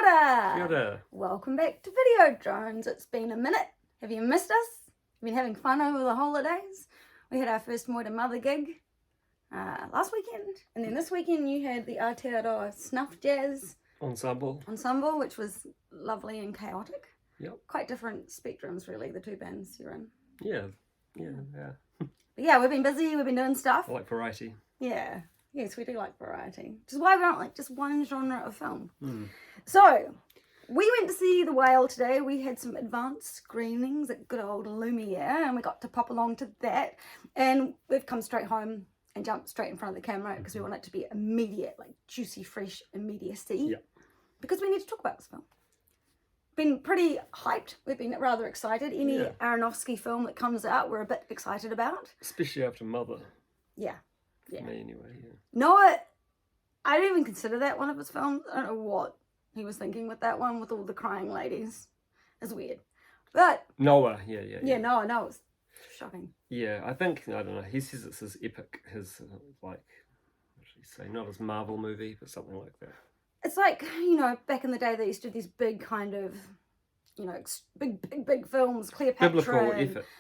ora! Kia ora. Welcome back to Video Drones. It's been a minute. Have you missed us? Been having fun over the holidays? We had our first Moira Mother gig last weekend, and then this weekend you had the Aotearoa Snuff Jazz Ensemble, which was lovely and chaotic. Yep. Quite different spectrums, really, the two bands you're in. Yeah. But yeah, we've been busy, we've been doing stuff. I like variety. Yeah. Yes, we do like variety. Which is why we don't like just one genre of film. Mm. So, we went to see The Whale today. We had some advanced screenings at good old Lumiere, and we got to pop along to that. And we've come straight home and jumped straight in front of the camera because we want it to be immediate, like juicy, fresh immediacy. Yep. Because we need to talk about this film. Been pretty hyped. We've been rather excited. Any Aronofsky film that comes out, we're a bit excited about. Especially after Mother. Yeah. For me, anyway. Yeah. Noah, I don't even consider that one of his films. I don't know what he was thinking with that one, with all the crying ladies. It's weird. But Noah, Noah, no, it's shocking. Yeah, I think, I don't know, he says it's his epic, his, like, what should he say, not his Marvel movie, but something like that. It's like, you know, back in the day they used to do these big kind of, you know, big films, Cleopatra. Biblical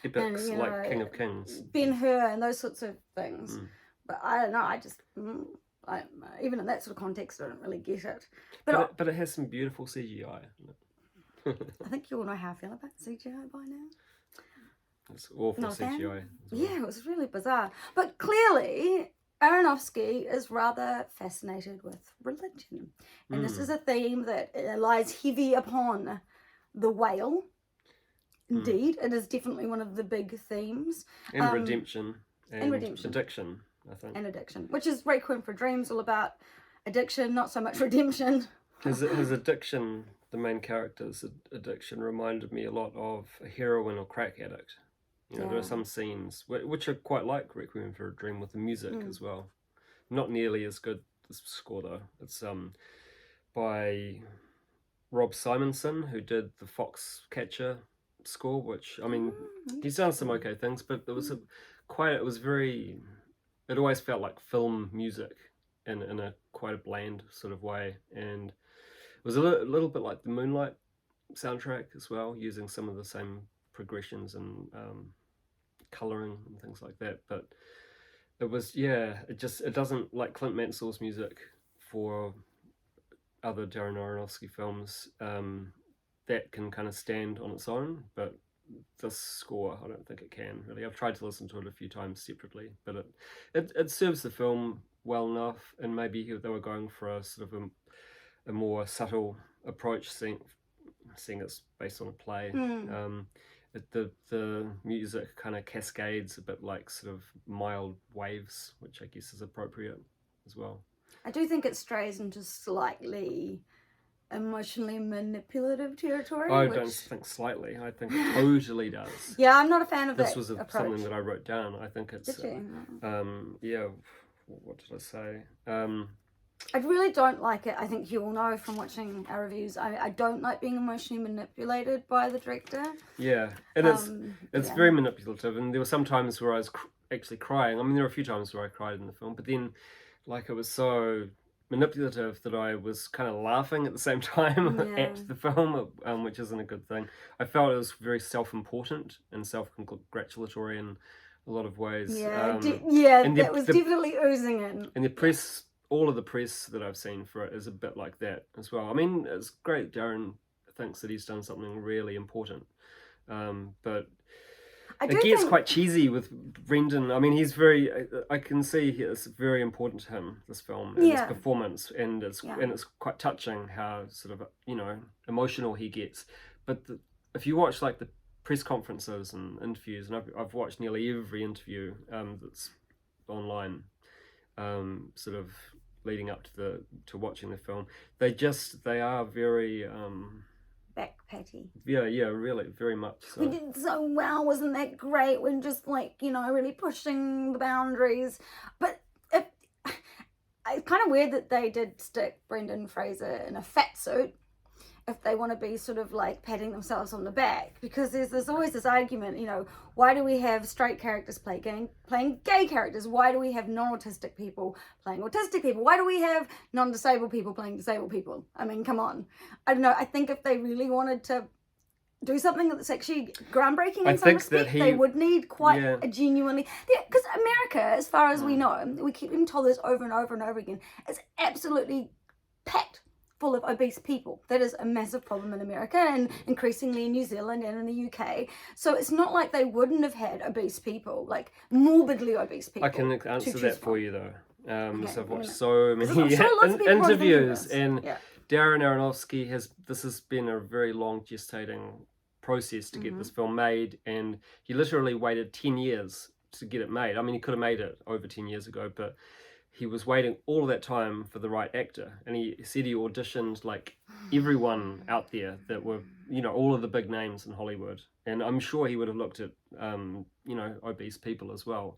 epics, and, like know, King of Kings. Ben-Hur and those sorts of things. Mm. But I don't know, even in that sort of context, I don't really get it. But it has some beautiful CGI. I think you all know how I feel about CGI by now. It's awful CGI. Well. Yeah, it was really bizarre. But clearly, Aronofsky is rather fascinated with religion. And this is a theme that lies heavy upon The Whale. Indeed, it is definitely one of the big themes. And redemption. And addiction, I think. And addiction, which is Requiem for a Dream's all about addiction, not so much redemption. His addiction, the main character's addiction, reminded me a lot of a heroin or crack addict. You know, there are some scenes which are quite like Requiem for a Dream with the music as well. Not nearly as good as the score though. It's by Rob Simonson, who did the Foxcatcher score, which, I mean, he's done some okay things, but it was it always felt like film music in a quite a bland sort of way, and it was a little bit like the Moonlight soundtrack as well, using some of the same progressions and colouring and things like that. But it was, it doesn't, like Clint Mansell's music for other Darren Aronofsky films, that can kind of stand on its own, but this score, I don't think it can really. I've tried to listen to it a few times separately, but it serves the film well enough, and maybe they were going for a sort of a more subtle approach, seeing it's based on a play. The music kind of cascades a bit like sort of mild waves, which I guess is appropriate as well. I do think it strays into slightly emotionally manipulative territory. I don't think slightly. I think it totally does. Yeah, I'm not a fan of this that was approach. Something that I wrote down. I think it's... Did you? What did I say? I really don't like it. I think you all know from watching our reviews, I don't like being emotionally manipulated by the director. Yeah, and it's very manipulative, and there were some times where I was actually crying. I mean, there were a few times where I cried in the film, but then, like, it was so manipulative that I was kind of laughing at the same time at the film, which isn't a good thing. I felt it was very self-important and self-congratulatory in a lot of ways. That was definitely oozing in. And the press, all of the press that I've seen for it is a bit like that as well. I mean, it's great Darren thinks that he's done something really important, but it gets quite cheesy with Brendan. I mean, I can see it's very important to him, this film, and his performance, and it's quite touching how sort of, you know, emotional he gets. But if you watch like the press conferences and interviews, and I've watched nearly every interview that's online, sort of leading up to watching the film, they are very back patty. Yeah, really, very much so. We did so well, wasn't that great? We're just like, you know, really pushing the boundaries. But it's kind of weird that they did stick Brendan Fraser in a fat suit if they want to be sort of like patting themselves on the back, because there's always this argument, you know, why do we have straight characters playing gay characters? Why do we have non-autistic people playing autistic people? Why do we have non-disabled people playing disabled people? I mean, come on. I don't know. I think if they really wanted to do something that's actually groundbreaking in some respect, they would need quite a genuinely, because America, as far as we know, we keep being told this over and over and over again, is absolutely packed full of obese people. That is a massive problem in America, and increasingly in New Zealand and in the UK. So it's not like they wouldn't have had obese people, like morbidly obese people. I can answer that for you though. So I've watched so many interviews, and Darren Aronofsky this has been a very long gestating process to get this film made, and he literally waited 10 years to get it made. I mean, he could have made it over 10 years ago, but he was waiting all of that time for the right actor, and he said he auditioned like everyone out there that were, you know, all of the big names in Hollywood, and I'm sure he would have looked at you know, obese people as well,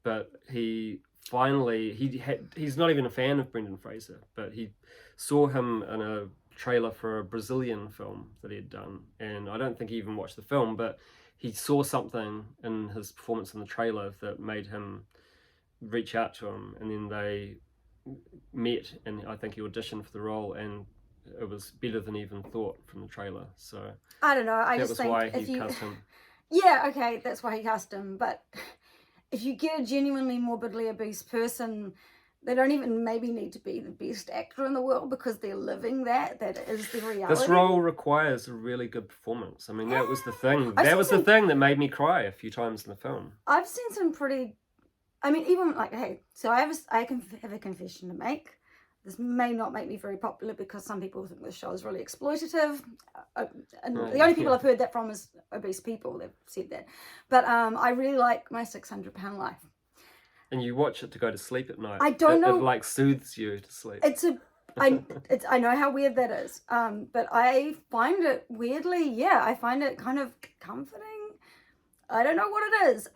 but he finally, he's not even a fan of Brendan Fraser, but he saw him in a trailer for a Brazilian film that he had done, and I don't think he even watched the film, but he saw something in his performance in the trailer that made him reach out to him, and then they met, and I think he auditioned for the role, and it was better than he even thought from the trailer. So I don't know, I just think why he cast him. Yeah, okay, that's why he cast him, but if you get a genuinely morbidly obese person, they don't even maybe need to be the best actor in the world, because they're living that is the reality. This role requires a really good performance. I mean, that was the thing. That was the thing that made me cry a few times in the film. I've seen some pretty, I mean, even like, hey, so I can have a confession to make. This may not make me very popular because some people think this show is really exploitative. And the only people I've heard that from is obese people. They've said that. But I really like My 600 Pound Life. And you watch it to go to sleep at night. I don't know. It like soothes you to sleep. I know how weird that is. But I find it weirdly, I find it kind of comforting. I don't know what it is.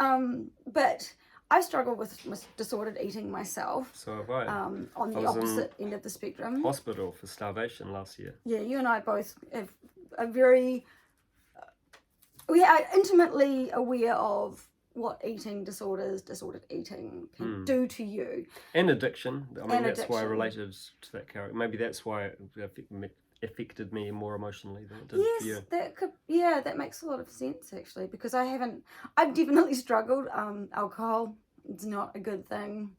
But I struggle with disordered eating myself. So have I. On the opposite end of the spectrum. Hospital for starvation last year. Yeah, you and I both have a very... we are intimately aware of what eating disorders, disordered eating can do to you. And addiction. I mean, that's why I related to that character. Maybe that's why it affected me more emotionally than it did for you. That makes a lot of sense actually, because I've definitely struggled. Alcohol, it's not a good thing.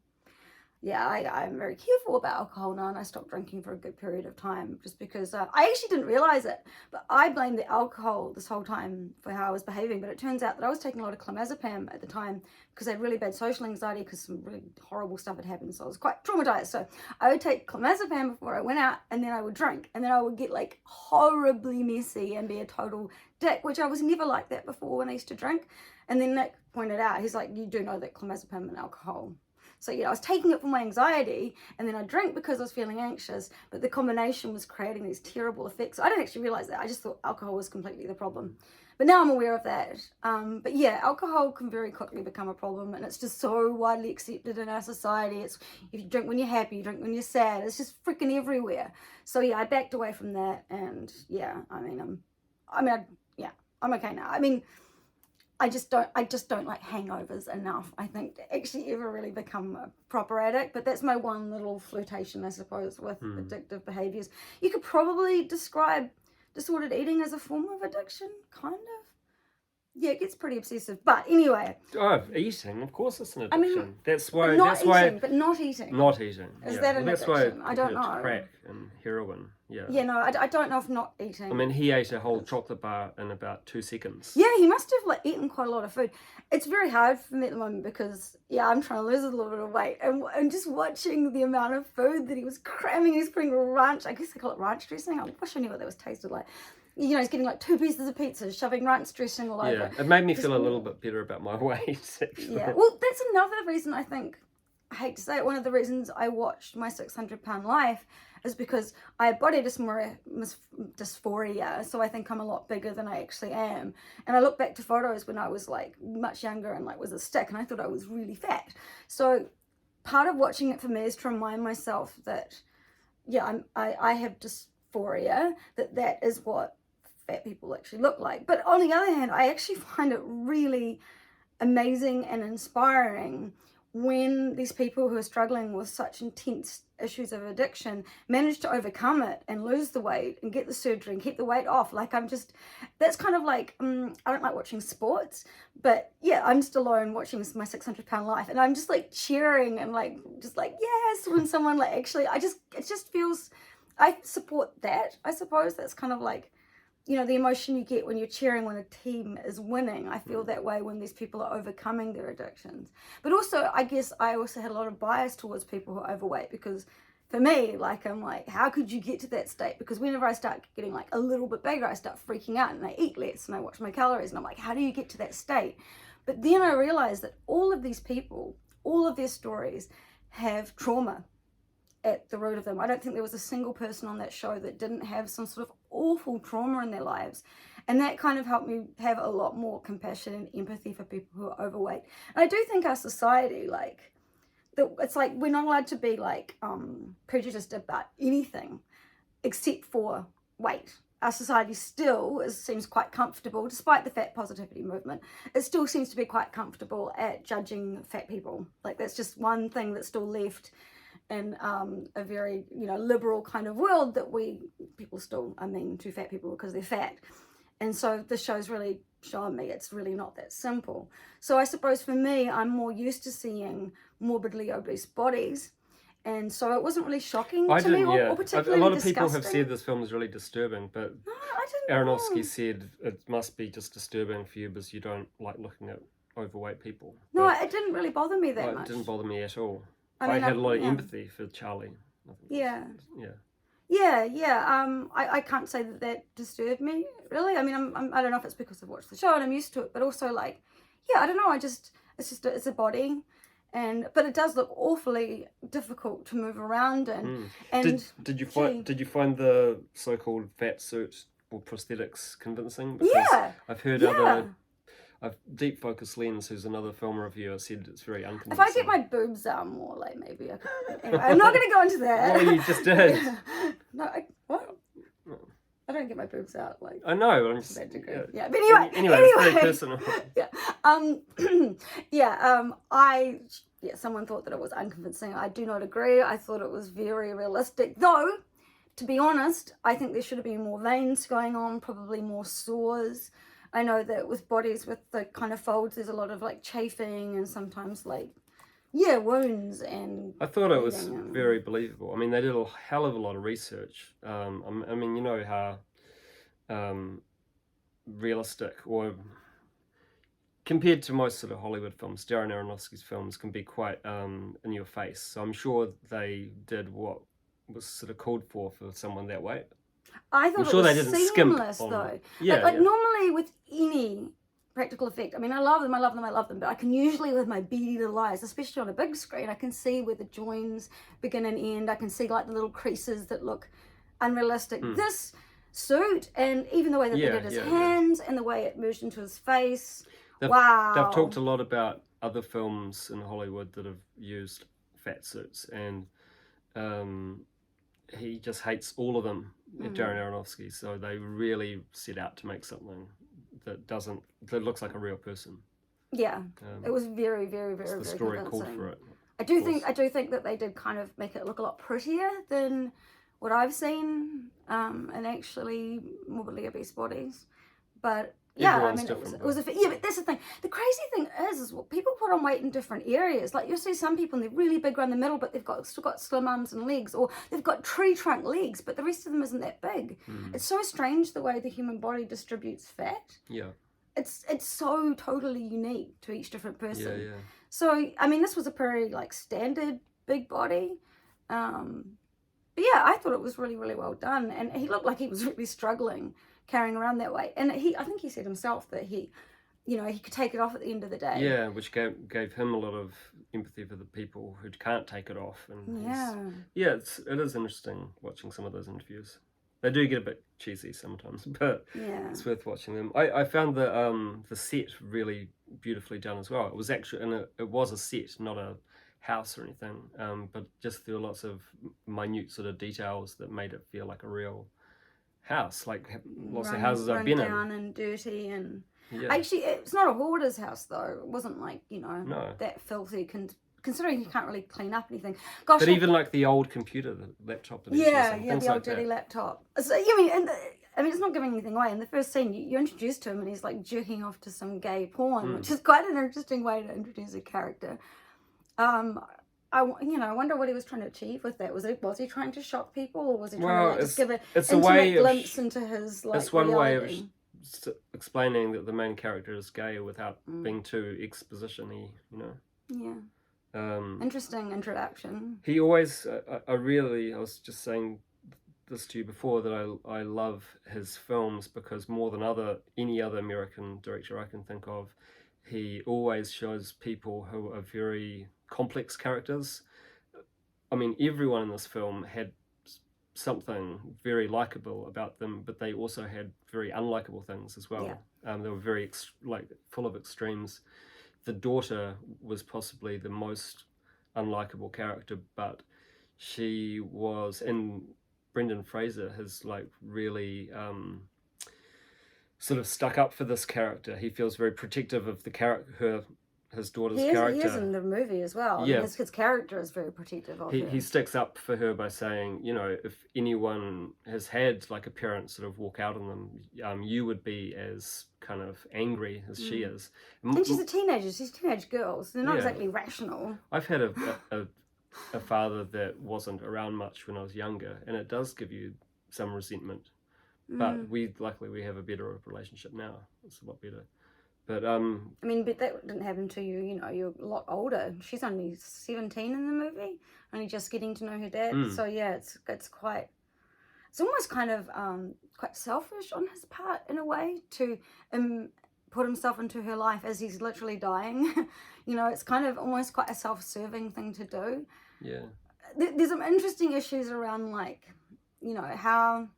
I'm very careful about alcohol now, and I stopped drinking for a good period of time just because I actually didn't realize it, but I blamed the alcohol this whole time for how I was behaving. But it turns out that I was taking a lot of clonazepam at the time because I had really bad social anxiety because some really horrible stuff had happened, so I was quite traumatized. So I would take clonazepam before I went out, and then I would drink, and then I would get like horribly messy and be a total dick, which I was never like that before when I used to drink. And then Nick pointed out, he's like, you do know that clonazepam and alcohol. So, I was taking it for my anxiety, and then I drank because I was feeling anxious, but the combination was creating these terrible effects. I didn't actually realize that. I just thought alcohol was completely the problem. But now I'm aware of that. But alcohol can very quickly become a problem, and it's just so widely accepted in our society. It's if you drink when you're happy, you drink when you're sad. It's just freaking everywhere. So I backed away from that, and I'm okay now. I mean, I just don't like hangovers enough, I think, to actually ever really become a proper addict. But that's my one little flirtation, I suppose, with addictive behaviors. You could probably describe disordered eating as a form of addiction, kind of. Yeah, it gets pretty obsessive. But anyway. Oh, eating, of course it's an addiction. I mean, that's why. Not eating. Not eating. Is that an addiction? That's why I don't know. Crack and heroin. Yeah. Yeah, no, I don't know if not eating. I mean, he ate a whole chocolate bar in about 2 seconds. Yeah, he must have eaten quite a lot of food. It's very hard for me at the moment because I'm trying to lose a little bit of weight, and just watching the amount of food that he was cramming. He's putting ranch. I guess they call it ranch dressing. I wish I knew what that was tasted like. He's getting like 2 pieces of pizza, shoving ranch dressing all over. Yeah, it made me feel a little bit better about my weight. Actually. Yeah, well, that's another reason I think. I hate to say it, one of the reasons I watched My 600 Pound Life is because I have body dysphoria, so I think I'm a lot bigger than I actually am. And I look back to photos when I was like much younger and like was a stick, and I thought I was really fat. So part of watching it for me is to remind myself that, I have just dysphoria, that is what fat people actually look like. But on the other hand, I actually find it really amazing and inspiring when these people who are struggling with such intense issues of addiction manage to overcome it and lose the weight and get the surgery and keep the weight off. Like, that's kind of like, I don't like watching sports, but yeah, I'm just alone watching my 600-pound life, and I'm just like cheering and like, just like, yes, when someone like actually, it just feels, I support that. I suppose that's kind of like, you know, the emotion you get when you're cheering when a team is winning. I feel that way when these people are overcoming their addictions. But also, I guess I also had a lot of bias towards people who are overweight, because for me, like, I'm like, how could you get to that state? Because whenever I start getting like a little bit bigger, I start freaking out and I eat less and I watch my calories and I'm like, how do you get to that state? But then I realized that all of these people, all of their stories have trauma at the root of them. I don't think there was a single person on that show that didn't have some sort of awful trauma in their lives. And that kind of helped me have a lot more compassion and empathy for people who are overweight. And I do think our society, like, it's like we're not allowed to be like prejudiced about anything except for weight. Our society still seems quite comfortable, despite the fat positivity movement, it still seems to be quite comfortable at judging fat people. Like, that's just one thing that's still left in a very, you know, liberal kind of world, that people still are mean to fat people because they're fat. And so the show's really showing me it's really not that simple. So I suppose for me, I'm more used to seeing morbidly obese bodies, and so it wasn't really shocking to me or particularly a lot of disgusting. people have said this film is really disturbing, but No, I didn't Aronofsky know. said it must be just disturbing for you because you don't like looking at overweight people. No, But it didn't really bother me that it much. didn't bother me at all. I I mean, had a lot of yeah. empathy for Charlie. I think Yeah. Yeah. I can't say that disturbed me really. I mean, I don't know if it's because I've watched the show and I'm used to it, but also like, yeah, I don't know. It's a body, but it does look awfully difficult to move around in. And did you find the so-called fat suit or prosthetics convincing? Because yeah, I've heard Deep Focus Lens, who's another film reviewer, said it's very unconvincing. If I get my boobs out more, like, maybe I could. Anyway, I'm not going to go into that. Well, you just did. No, what? I don't get my boobs out like. I know. I'm just, that degree. Yeah. Yeah, but anyway, it's very personal. Yeah. Someone thought that it was unconvincing. I do not agree. I thought it was very realistic, though. To be honest, I think there should have been more veins going on, probably more sores. I know that with bodies with the kind of folds, there's a lot of like chafing and sometimes like, yeah, wounds and. I thought it was very believable. I mean, they did a hell of a lot of research. I mean, you know how realistic, or compared to most sort of Hollywood films, Darren Aronofsky's films can be quite in your face. So I'm sure they did what was sort of called for someone that weight. I thought it was seamless, though. Yeah, like normally with any practical effect, I mean, I love them, but I can usually, with my beady little eyes, especially on a big screen, I can see where the joins begin and end. I can see like the little creases that look unrealistic. This suit, and even the way that they did his hands and the way it merged into his face, wow. They've talked a lot about other films in Hollywood that have used fat suits, and he just hates all of them, Darren Aronofsky. So they really set out to make something that looks like a real person. Yeah, it was very, very, very, very story convincing. Called for it. I do think that they did kind of make it look a lot prettier than what I've seen in actually morbidly obese bodies, but. Yeah, Everyone's I mean, different, but that's the thing. The crazy thing is what people put on weight in different areas. Like, you'll see some people and they're really big around the middle, but they've still got slim arms and legs, or they've got tree trunk legs, but the rest of them isn't that big. It's so strange the way the human body distributes fat. Yeah. It's so totally unique to each different person. Yeah. So, I mean, this was a pretty, like, standard big body. But yeah, I thought it was really, really well done. And he looked like he was really struggling carrying around that weight. And I think he said himself that he could take it off at the end of the day. Yeah, which gave him a lot of empathy for the people who can't take it off. And it is interesting watching some of those interviews. They do get a bit cheesy sometimes, but it's worth watching them. I found the set really beautifully done as well. It was actually, and it was a set, not a house or anything, but just there were lots of minute sort of details that made it feel like a real house, like lots of run, houses I've run been down and dirty and Yeah. actually it's not a hoarder's house though. It wasn't like, you know, No. that filthy considering you can't really clean up anything. Gosh, But even like the old computer, the laptop that he's yeah, using, yeah, things the old like dirty that. laptop. So you mean, and I mean, it's not giving anything away. In the first scene, you're introduced to him, and he's like jerking off to some gay porn, which is quite an interesting way to introduce a character. I wonder what he was trying to achieve with that. Was he trying to shock people, or was he trying to like just give an intimate glimpse into his like it's one reality? way of explaining that the main character is gay without being too exposition-y, you know. Yeah. Interesting introduction. He always, I was just saying this to you before, that I love his films because more than any other American director I can think of, he always shows people who are very complex characters. I mean, everyone in this film had something very likable about them, but they also had very unlikable things as well. Yeah. They were very full of extremes. The daughter was possibly the most unlikable character, but she was, and Brendan Fraser has like really sort of stuck up for this character. He feels very protective of the character, his daughter's character. He is in the movie as well. Yeah. I mean, his character is very protective of her. He sticks up for her by saying, you know, if anyone has had like a parent sort of walk out on them, you would be as kind of angry as she is. And she's a teenager. She's teenage girls. They're not exactly rational. I've had a father that wasn't around much when I was younger, and it does give you some resentment. But luckily we have a better relationship now. It's a lot better. But I mean, but that didn't happen to you. You know, you're a lot older. She's only 17 in the movie, only just getting to know her dad. So yeah, it's almost kind of quite selfish on his part in a way to put himself into her life as he's literally dying. You know, it's kind of almost quite a self-serving thing to do. Yeah. There's some interesting issues around, like, you know, how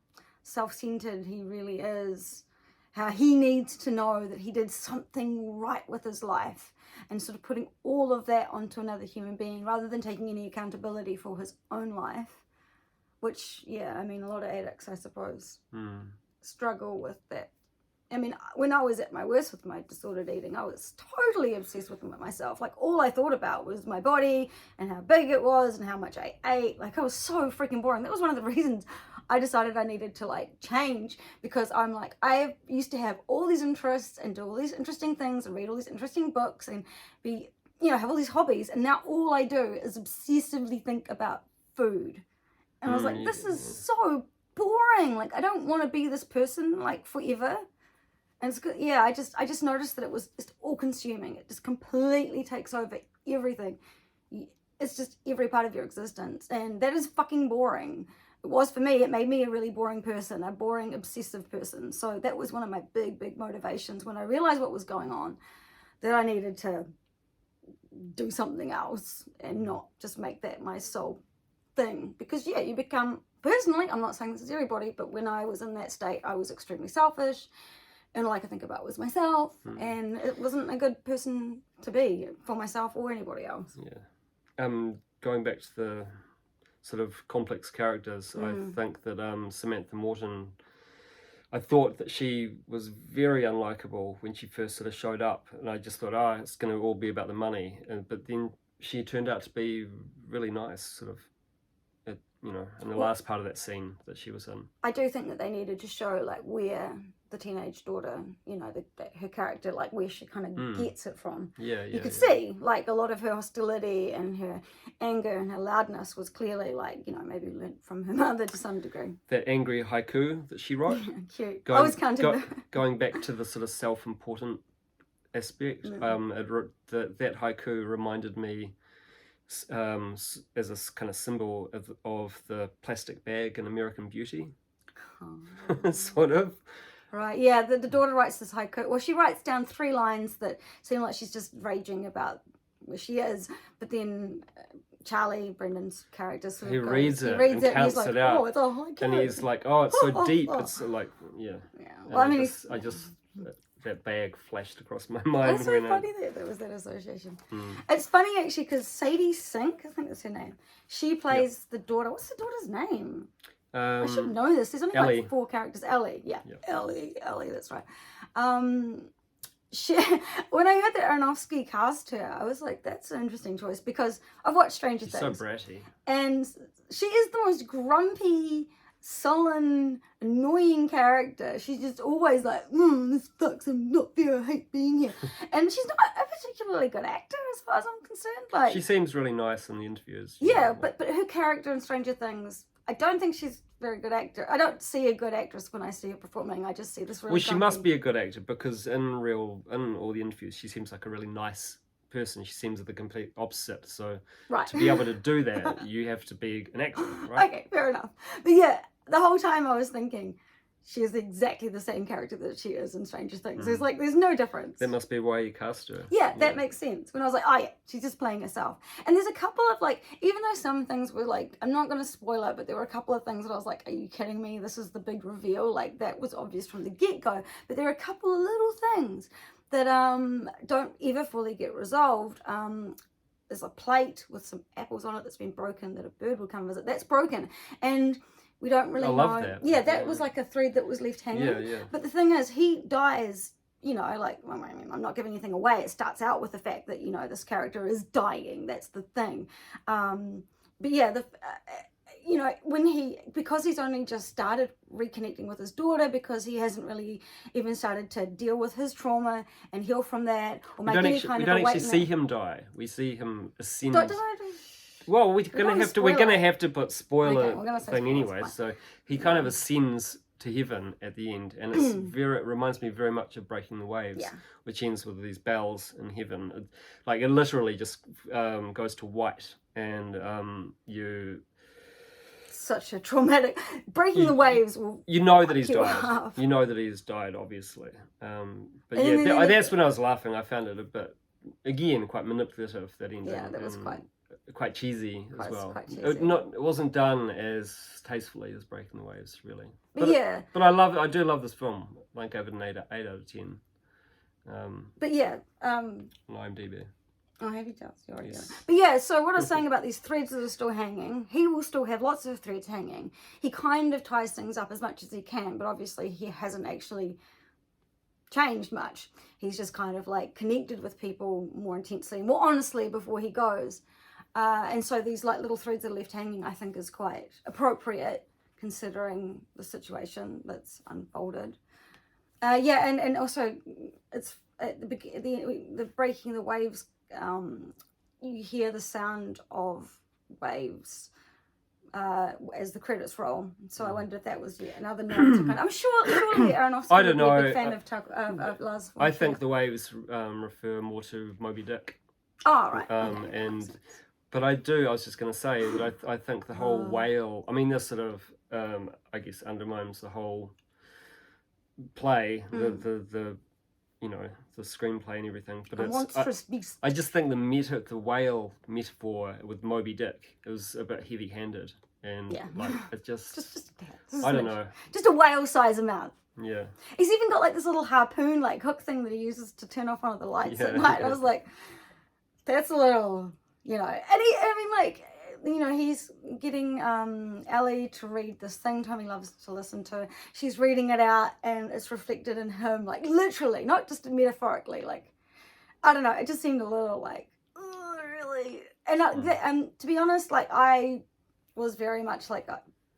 self-centered he really is, how he needs to know that he did something right with his life, and sort of putting all of that onto another human being rather than taking any accountability for his own life, which, yeah, I mean, a lot of addicts, I suppose, struggle with that. I mean, when I was at my worst with my disordered eating, I was totally obsessed with myself. Like, all I thought about was my body and how big it was and how much I ate. Like, I was so freaking boring. That was one of the reasons I decided I needed to, like, change, because I'm like, I used to have all these interests and do all these interesting things and read all these interesting books and be, you know, have all these hobbies. And now all I do is obsessively think about food. And I was like, this is so boring. Like, I don't want to be this person, like, forever. And it's good. Yeah, I just noticed that it was just all consuming. It just completely takes over everything. It's just every part of your existence. And that is fucking boring. It was for me. It made me a really boring person, a boring, obsessive person. So that was one of my big motivations when I realized what was going on, that I needed to do something else and not just make that my sole thing. Because, yeah, you become, personally, I'm not saying this is everybody, but when I was in that state, I was extremely selfish. And all I could think about was myself, and it wasn't a good person to be for myself or anybody else. Yeah. Going back to the sort of complex characters, I think that Samantha Morton, I thought that she was very unlikable when she first sort of showed up, and I just thought, it's going to all be about the money. But then she turned out to be really nice, sort of, you know, in the last part of that scene that she was in. I do think that they needed to show, like, where the teenage daughter, you know, her character, like, where she kind of gets it from. You could see, like, a lot of her hostility and her anger and her loudness was clearly, like, you know, maybe learnt from her mother to some degree. That angry haiku that she wrote. Cute. I was counting going back to the sort of self-important aspect, that haiku reminded me as a kind of symbol of the plastic bag in American Beauty. Sort of. Right, yeah, the daughter writes this haiku. Well, she writes down 3 lines that seem like she's just raging about where she is, but then Charlie, Brendan's character, sort of reads it and counts it out. Oh, it's a haiku. And he's like, oh, it's so deep. It's like, yeah. Well, I mean, that bag flashed across my mind. That's so funny that there was that association. It's funny, actually, because Sadie Sink, I think that's her name, she plays the daughter. What's the daughter's name? I should know this. There's only Ellie. like 4 characters. Ellie, yeah. Ellie, that's right. She, when I heard that Aronofsky cast her, I was like, that's an interesting choice, because I've watched Stranger She's Things. so bratty. And she is the most grumpy, sullen, annoying character. She's just always like, this sucks, I'm not there, I hate being here. And she's not a particularly good actor as far as I'm concerned. Like, she seems really nice in the interviews. Yeah, but her character in Stranger Things, I don't think she's a very good actor. I don't see a good actress when I see her performing. I just see this really Well, she grumpy. must be a good actor, because in all the interviews, she seems like a really nice person. She seems the complete opposite. So Right. to be able to do that, you have to be an actor, right? Okay, fair enough. But yeah, the whole time I was thinking, she is exactly the same character that she is in Stranger Things. There's no difference. That must be why you cast her. Yeah, that makes sense. When I was like, oh yeah, she's just playing herself. And there's a couple of like, even though some things were like, I'm not going to spoil it, but there were a couple of things that I was like, are you kidding me? This is the big reveal. Like, that was obvious from the get-go. But there are a couple of little things that don't ever fully get resolved. There's a plate with some apples on it that's been broken that a bird will come visit. That's broken. And we don't really know. I love that. Yeah, that was like a thread that was left hanging. Yeah. But the thing is, he dies, you know, like, well, I mean, I'm not giving anything away. It starts out with the fact that, you know, this character is dying. That's the thing. But yeah, you know, because he's only just started reconnecting with his daughter, because he hasn't really even started to deal with his trauma and heal from that, or make any kind of we don't actually see awakening. him die. We see him ascend. Well, we're gonna have to put spoiler Okay, we're gonna say thing spoilers, anyway. fine. So he kind of ascends to heaven at the end, and it reminds me very much of Breaking the Waves, which ends with these bells in heaven. It literally just goes to white, and such a traumatic Breaking the Waves will you know that he's fuck you died. up. You know that he's died, obviously. But And yeah, then that's when I was laughing. I found it a bit, again, quite manipulative, that ending. Yeah, that was quite cheesy as well. quite cheesy. It wasn't done as tastefully as Breaking the Waves, really. But yeah. But I do love this film. I gave it an 8 out of 10. But yeah, On IMDb. oh, have you just? You already Yes. done. But yeah, so what I was saying about these threads that are still hanging, he will still have lots of threads hanging. He kind of ties things up as much as he can, but obviously he hasn't actually changed much. He's just kind of like connected with people more intensely, more honestly before he goes. And so these like little threads that are left hanging, I think, is quite appropriate considering the situation that's unfolded. Yeah, and also it's at the Breaking the Waves. You hear the sound of waves as the credits roll. So I wonder if that was yet another note to kind of, I'm surely Aronofsky I don't would be a know. big fan of Lars von I think Trier. the waves refer more to Moby Dick. Oh, right. Okay, But I was just going to say that I think the whole whale, I mean, this sort of, I guess, undermines the whole play, the you know, the screenplay and everything. But I just think the whale metaphor with Moby Dick is a bit heavy-handed, and it just I don't know. Just a whale size amount. Yeah. He's even got like this little harpoon like hook thing that he uses to turn off one of the lights at night. I was like, that's a little, you know. And he's getting Ellie to read this thing Tommy loves to listen to. She's reading it out, and it's reflected in him, like literally, not just metaphorically. Like, I don't know. It just seemed a little like, oh, really. And to be honest, like I was very much like,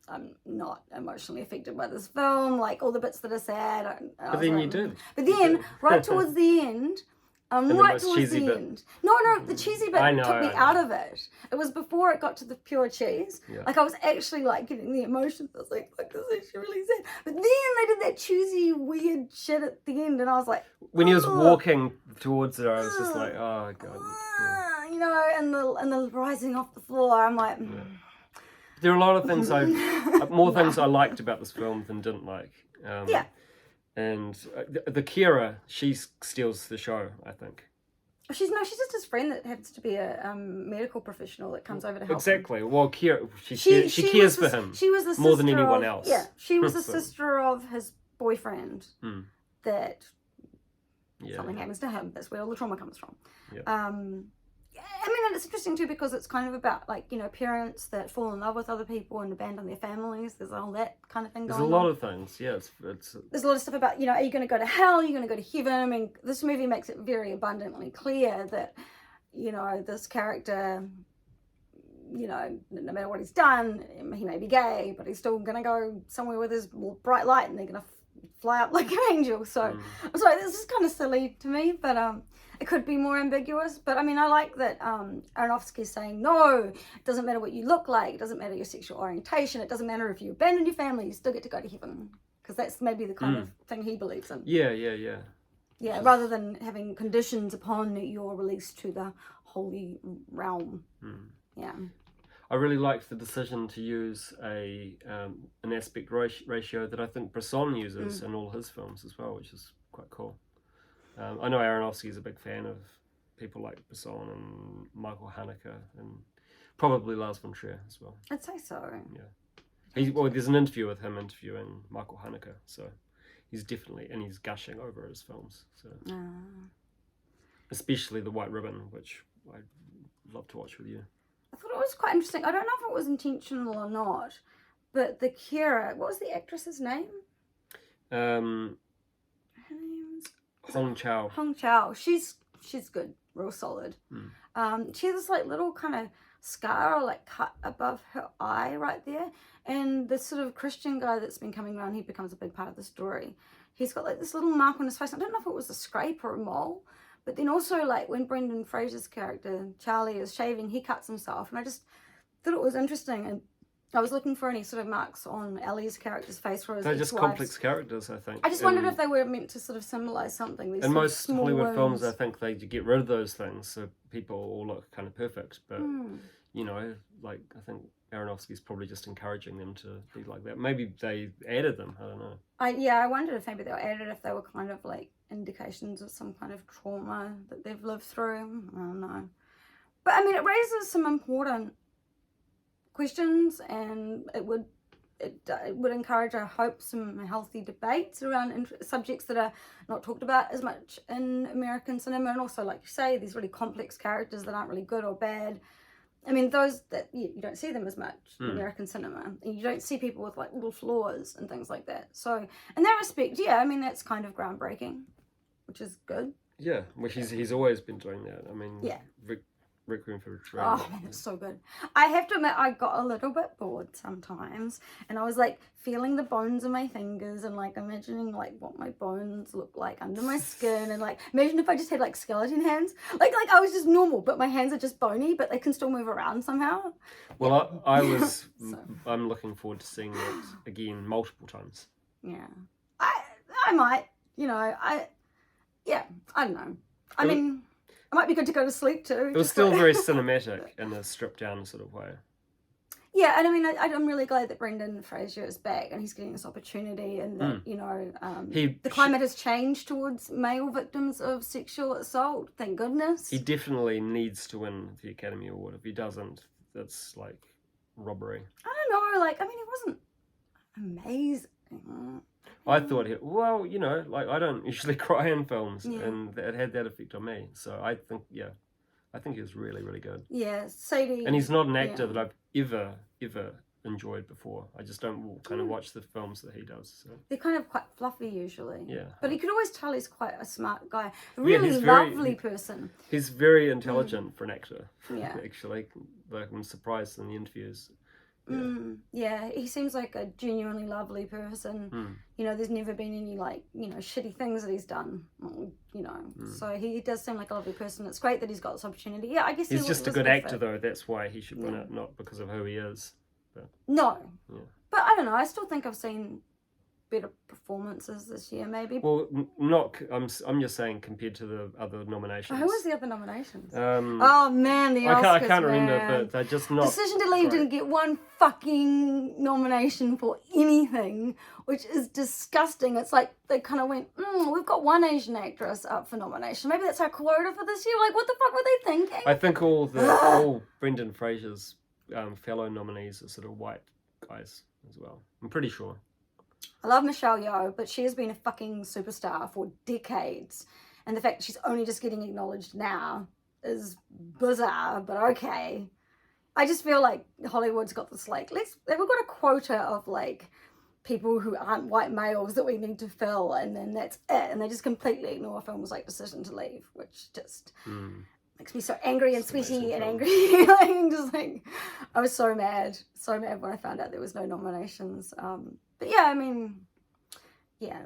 I'm not emotionally affected by this film. Like all the bits that are sad. But then you did. But then, right towards the end. Right towards the end. No, the cheesy bit took me out of it. It was before it got to the pure cheese. Yeah. Like I was actually like getting the emotions. I was like, fuck, this is actually really sad. But then they did that cheesy, weird shit at the end, and I was like, when he was walking towards it, I was just like, oh god. You know, and the rising off the floor. I'm like. There are a lot of things more things I liked about this film than didn't like. Yeah. And the Kira, she steals the show, I think. She's just his friend that happens to be a medical professional that comes over to help. Exactly. Him. Well, Kira, she cares for him. She was the more than sister anyone of, else. Yeah, she was the sister of his boyfriend. That something happens to him. That's where all the trauma comes from. Yeah. I mean, and it's interesting too because it's kind of about like, you know, parents that fall in love with other people and abandon their families. There's all that kind of thing There's going a lot on. of things, yeah. There's a lot of stuff about, you know, are you going to go to hell? Are you going to go to heaven? I mean, this movie makes it very abundantly clear that, you know, this character, you know, no matter what he's done, he may be gay, but he's still going to go somewhere with his bright light and they're going to fly up like an angel. So, I'm sorry, this is kind of silly to me, but it could be more ambiguous. But I mean, I like that Aronofsky's saying, no, it doesn't matter what you look like, it doesn't matter your sexual orientation, it doesn't matter if you abandon your family, you still get to go to heaven. Because that's maybe the kind of thing he believes in. Yeah. Yeah, rather than having conditions upon your release to the holy realm. Yeah. I really liked the decision to use an aspect ratio that I think Bresson uses in all his films as well, which is quite cool. I know Aronofsky is a big fan of people like Bresson and Michael Haneke and probably Lars von Trier as well. I'd say so. Yeah. There's an interview with him interviewing Michael Haneke, so he's gushing over his films. So especially The White Ribbon, which I'd love to watch with you. I thought it was quite interesting. I don't know if it was intentional or not, but the Kira, what was the actress's name? Her name's Hong Chow. Hong Chow. She's good, real solid. She has this like little kind of scar or like cut above her eye right there, and this sort of Christian guy that's been coming around, he becomes a big part of the story. He's got like this little mark on his face. I don't know if it was a scrape or a mole. But then also, like, when Brendan Fraser's character, Charlie, is shaving, he cuts himself. And I just thought it was interesting. And I was looking for any sort of marks on Ellie's character's face for his They're just complex characters, I think. I just wondered if they were meant to sort of symbolise something. These in most Hollywood wounds. films, I think they get rid of those things so people all look kind of perfect. But, you know, like, I think Aronofsky's probably just encouraging them to be like that. Maybe they added them. I don't know. I wondered if maybe they were added, if they were kind of like indications of some kind of trauma that they've lived through. I don't know. But I mean, it raises some important questions, and it would encourage, I hope, some healthy debates around subjects that are not talked about as much in American cinema. And also, like you say, these really complex characters that aren't really good or bad. I mean, those that you don't see them as much in American cinema. And you don't see people with like little flaws and things like that. So in that respect, yeah, I mean, that's kind of groundbreaking, which is good. Yeah, which he's always been doing that. I mean, yeah. Requiem for a Dream. Oh man, it's so good. I have to admit, I got a little bit bored sometimes, and I was like feeling the bones in my fingers and like imagining like what my bones look like under my skin, and like imagine if I just had like skeleton hands, like I was just normal, but my hands are just bony, but they can still move around somehow. Well, yeah. I'm looking forward to seeing it again multiple times. Yeah, I might, you know, I don't know. I mean, it might be good to go to sleep too. It was still very cinematic in a stripped down sort of way. Yeah, and I mean, I'm really glad that Brendan Fraser is back and he's getting this opportunity, and that, you know, the climate has changed towards male victims of sexual assault. Thank goodness. He definitely needs to win the Academy Award. If he doesn't, that's like robbery. I don't know, like, I mean, it wasn't amazing. I thought, well, you know, like I don't usually cry in films, and it had that effect on me. So I think he was really, really good. Yeah, Sadie. And he's not an actor that I've ever enjoyed before. I just don't kind of watch the films that he does. So. They're kind of quite fluffy usually. Yeah. But you could always tell he's quite a smart guy. A really lovely person. He's very intelligent for an actor. Yeah. Actually, like I'm surprised in the interviews. Yeah, he seems like a genuinely lovely person. You know, there's never been any like, you know, shitty things that he's done. You know, so he does seem like a lovely person. It's great that he's got this opportunity. Yeah, I guess he's just a good actor though. That's why he should win it, not because of who he is. But, no, but I don't know. I still think I've seen better performances this year, maybe. Well, not. I'm just saying compared to the other nominations. Who was the other nominations? Oh man, the Oscars. I can't remember, but they're just not. Decision to Leave didn't get one fucking nomination for anything, which is disgusting. It's like they kind of went, we've got one Asian actress up for nomination. Maybe that's our quota for this year. Like, what the fuck were they thinking? I think all Brendan Fraser's fellow nominees are sort of white guys as well. I'm pretty sure. I love Michelle Yeoh, but she has been a fucking superstar for decades. And the fact that she's only just getting acknowledged now is bizarre, but okay. I just feel like Hollywood's got this like we've got a quota of like people who aren't white males that we need to fill, and then that's it, and they just completely ignore films like Decision to Leave, which just makes me so angry and sweaty and angry. Like, just like, I was so mad when I found out there was no nominations. But yeah, I mean, yeah,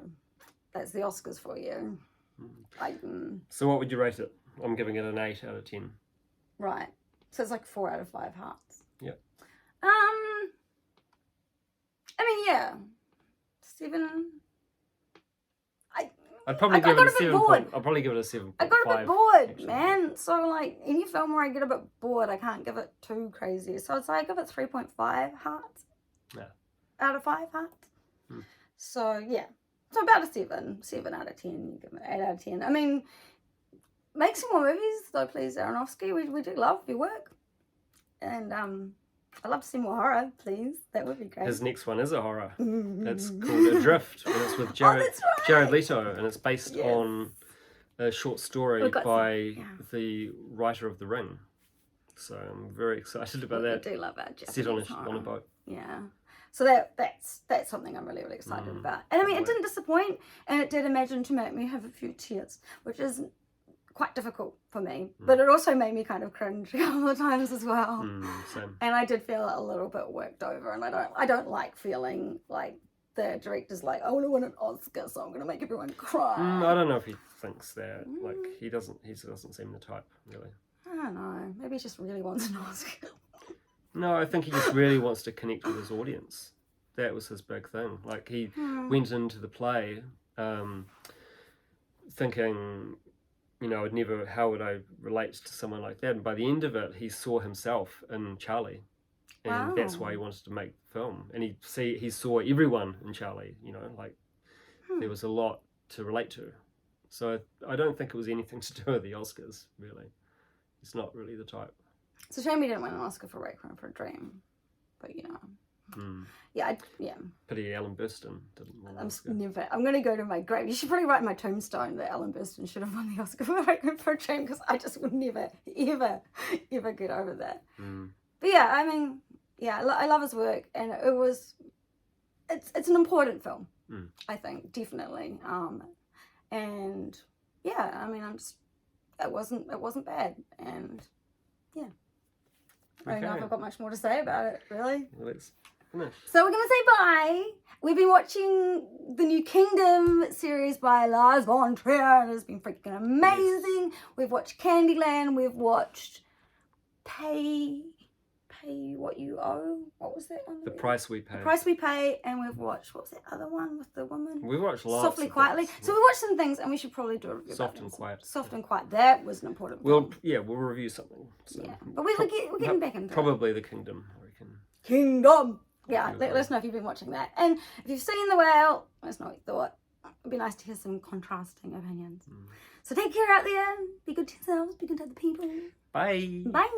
that's the Oscars for you. So what would you rate it? I'm giving it an 8 out of 10. Right. So it's like 4 out of 5 hearts. Yeah. I mean, yeah, 7. I'd probably give it a 7. I'll probably give it a 7. I got a bit bored, actually. man. So like any film where I get a bit bored, I can't give it too crazy. So I'd say I give it 3.5 hearts. Yeah. Out of 5 hearts. So yeah, so about a 7 out of 10. You give it 8 out of 10. I mean, make some more movies though, please, Aronofsky. We do love your work, and I'd love to see more horror, please. That would be great. His next one is a horror. It's called Adrift, and it's with Jared Leto, and it's based on a short story by the writer of The Ring. So I'm very excited about that. I do love that. Set on a boat. Yeah. So that's something I'm really, really excited about. And I mean, it didn't disappoint, and it did imagine to make me have a few tears, which is quite difficult for me, but it also made me kind of cringe a couple of times as well. Same. And I did feel a little bit worked over, and I don't like feeling like the director's like, I want to win an Oscar, so I'm going to make everyone cry. I don't know if he thinks that. Like he doesn't seem the type, really. I don't know. Maybe he just really wants an Oscar. No, I think he just really wants to connect with his audience. That was his big thing. Like he went into the play thinking, you know, how would I relate to someone like that? And by the end of it, he saw himself in Charlie. And that's why he wanted to make the film. And he saw everyone in Charlie, you know, like there was a lot to relate to. So I don't think it was anything to do with the Oscars, really. He's not really the type. It's a shame he didn't win an Oscar for Requiem for a Dream. But, you know. Yeah. Pity Alan Burstyn didn't win an Oscar. I'm going to go to my grave. You should probably write in my tombstone that Alan Burstyn should have won the Oscar for Requiem for a Dream, because I just would never, ever get over that. But yeah, I mean, yeah, I love his work, and it's an important film, I think, definitely. And yeah, I mean, it wasn't bad, and yeah. I don't know if I've got much more to say about it, really. Well, let's finish. So we're going to say bye. We've been watching the new Kingdom series by Lars von Trier, and it's been freaking amazing. Yes. We've watched Candyland. We've watched Pay What You Owe. What was that one? The Price We Pay. The Price We Pay. And we've watched, what was that other one with the woman? We watched lots. Softly, Quietly. So we watched some things, and we should probably do a review. Soft and Quiet. Soft and Quiet. That was an important film. We'll review something. So. Yeah, but we're getting back into probably The Kingdom, I reckon. Kingdom! Yeah, let us know if you've been watching that. And if you've seen The Whale, let us know what you thought. It'd be nice to hear some contrasting opinions. So take care out there. Be good to yourselves. Be good to other people. Bye. Bye.